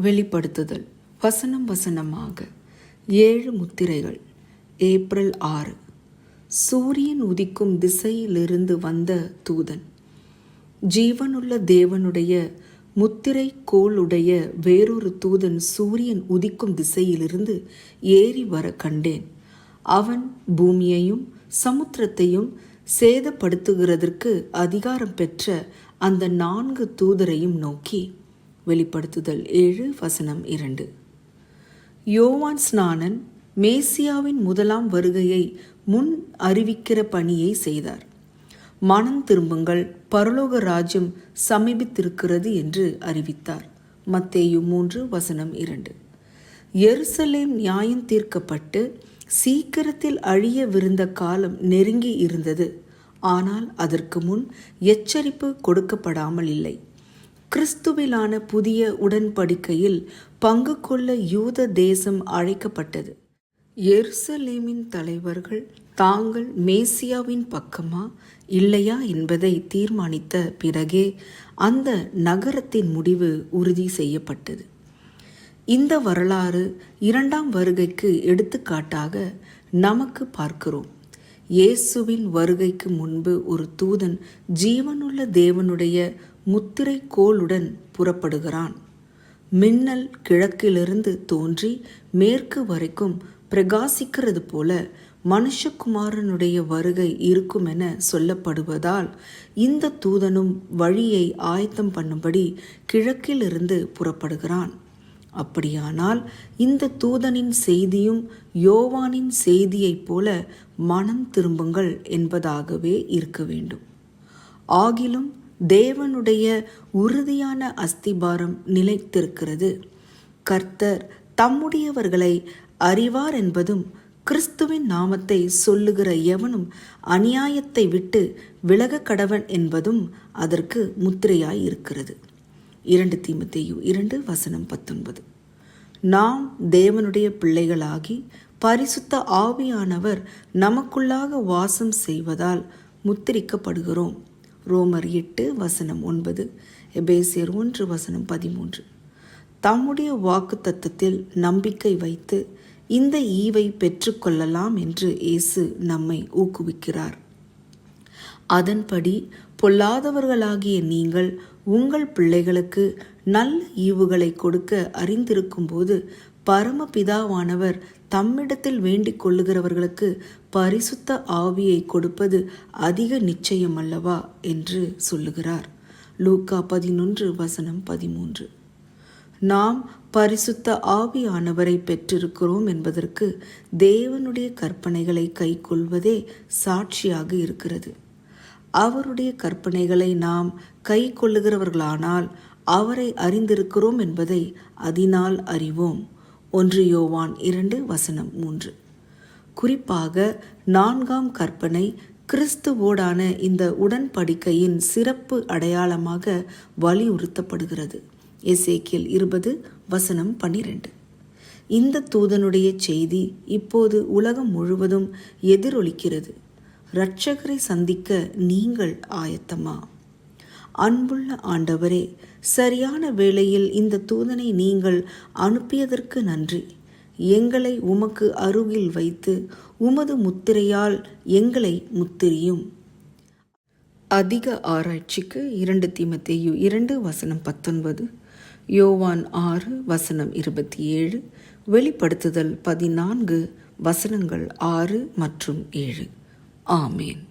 வெளிப்படுத்துதல் வசனம் வசனமாக 7 முத்திரைகள். ஏப்ரல் 6. சூரியன் உதிக்கும் திசையிலிருந்து வந்த தூதன். ஜீவனுள்ள தேவனுடைய முத்திரை கோளுடைய வேறொரு தூதன் சூரியன் உதிக்கும் திசையிலிருந்து ஏறி வர கண்டேன். அவன் பூமியையும் சமுத்திரத்தையும் சேதப்படுத்துகிறதற்கு அதிகாரம் பெற்ற அந்த 4 தூதரையும் நோக்கி, வெளிப்படுத்துதல் 7 வசனம் 2. யோவான் ஸ்நானன் மேசியாவின் முதலாம் வருகையை முன் அறிவிக்கிற பணியை செய்தார். மனம் திரும்புங்கள், பரலோக ராஜ்யம் சமீபித்திருக்கிறது என்று அறிவித்தார். மத்தேயு 3 வசனம் 2. எருசலேம் நியாயம் தீர்க்கப்பட்டு சீக்கிரத்தில் அழியவிருந்த காலம் நெருங்கி இருந்தது. ஆனால் அதற்கு முன் எச்சரிப்பு கொடுக்கப்படாமல் இல்லை. கிறிஸ்துவிலான புதிய உடன்படிக்கையில் பங்கு கொள்ள யூத தேசம் அழைக்கப்பட்டது. எருசலேமின் தலைவர்கள் தாங்கள் மேசியாவின் பக்கமா இல்லையா என்பதை தீர்மானித்த பிறகே அந்த நகரத்தின் முடிவு உறுதி செய்யப்பட்டது. இந்த வரலாறு 2ஆம் வருகைக்கு எடுத்துக்காட்டாக நமக்கு பார்க்கிறோம். இயேசுவின் வருகைக்கு முன்பு ஒரு தூதன் ஜீவனுள்ள தேவனுடைய முத்திரை கோளுடன் புறப்படுகிறான். மின்னல் கிழக்கிலிருந்து தோன்றி மேற்கு வரைக்கும் பிரகாசிக்கிறது போல மனுஷகுமாரனுடைய வருகை இருக்கும் என சொல்லப்படுவதால் இந்த தூதனும் வழியை ஆயத்தம் பண்ணும்படி கிழக்கிலிருந்து புறப்படுகிறான். அப்படியானால் இந்த தூதனின் செய்தியும் யோவானின் செய்தியைப் போல மனம் திரும்புங்கள் என்பதாகவே இருக்க வேண்டும். ஆகிலும் தேவனுடைய உறுதியான அஸ்திபாரம் நிலைத்திருக்கிறது. கர்த்தர் தம்முடையவர்களை அறிவார் என்பதும், கிறிஸ்துவின் நாமத்தை சொல்லுகிற எவனும் அநியாயத்தை விட்டு விலக கடவன் என்பதும் அதற்கு முத்திரையாய் இருக்கிறது. 2 தீமோத்தேயு 2 வசனம் 19. நாம் தேவனுடைய பிள்ளைகளாகி பரிசுத்த ஆவியானவர் நமக்குள்ளாக வாசம் செய்வதால் முத்திரிக்கப்படுகிறோம். ரோமர் 8 வசனம் 9, எபேசியர் 1 வசனம் 13. தம்முடைய வாக்கு தத்தத்தில் நம்பிக்கை வைத்து இந்த ஈவை பெற்றுக்கொள்ளலாம் என்று இயேசு நம்மை ஊக்குவிக்கிறார். அதன்படி பொல்லாதவர்களாகிய நீங்கள் உங்கள் பிள்ளைகளுக்கு நல்ல ஈவுகளை கொடுக்க அறிந்திருக்கும் போது பரமபிதாவானவர் தம்மிடத்தில் வேண்டிக் கொள்ளுகிறவர்களுக்கு பரிசுத்த ஆவியை கொடுப்பது அதிக நிச்சயம் அல்லவா என்று சொல்லுகிறார். லூக்கா 11 வசனம் 13. நாம் பரிசுத்த ஆவியானவரை பெற்றிருக்கிறோம் என்பதற்கு தேவனுடைய கற்பனைகளை கைக்கொள்வதே சாட்சியாக இருக்கிறது. அவருடைய கற்பனைகளை நாம் கை கொள்ளுகிறவர்களானால் அவரை அறிந்திருக்கிறோம் என்பதை அதனால் அறிவோம். 1 யோவான் 2 வசனம் 3. குறிப்பாக 4ஆம் கற்பனை கிறிஸ்துவோடான இந்த உடன்படிக்கையின் சிறப்பு அடையாளமாக வலியுறுத்தப்படுகிறது. எசேக்கியேல் 20 வசனம் 12. இந்த தூதனுடைய செய்தி இப்போது உலகம் முழுவதும் எதிரொலிக்கிறது. இரட்சகரை சந்திக்க நீங்கள் ஆயத்தமா? அன்புள்ள ஆண்டவரே, சரியான வேளையில் இந்த தூதனை நீங்கள் அனுப்பியதற்கு நன்றி. எங்களை உமக்கு அருகில் வைத்து உமது முத்திரையால் எங்களை முத்திரியும். அதிக ஆராய்ச்சிக்கு 2 தீமோத்தேயு 2 வசனம் 19, யோவான் 6 வசனம் 27, வெளிப்படுத்துதல் 14 வசனங்கள் 6 மற்றும் 7. ஆமேன்.